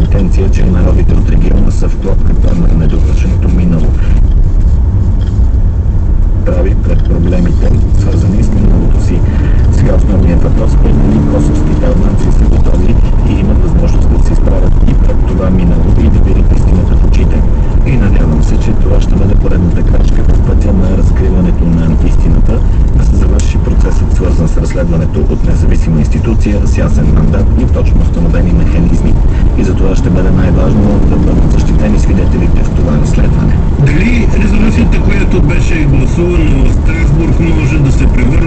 претенция, че народите от региона са в клопката на недовършеното минало. Прави пред проблемите, свързани с миналото си. Сега основният въпрос е дали косовските албанци са готови и имат възможност да се изправят и пред това минало и да видят истината в очите. И надявам се, че това ще бъде поредната крачка в пътя на разкриването на истината, да се завърши процесът, свързан с разследването от независима институция с ясен мандат и точно установени механизми. И за това ще бъде най-важно да бъдат защитени свидетелите в това разследване. Дали резолюцията, която беше гласувана в Страсбург, може да се превърне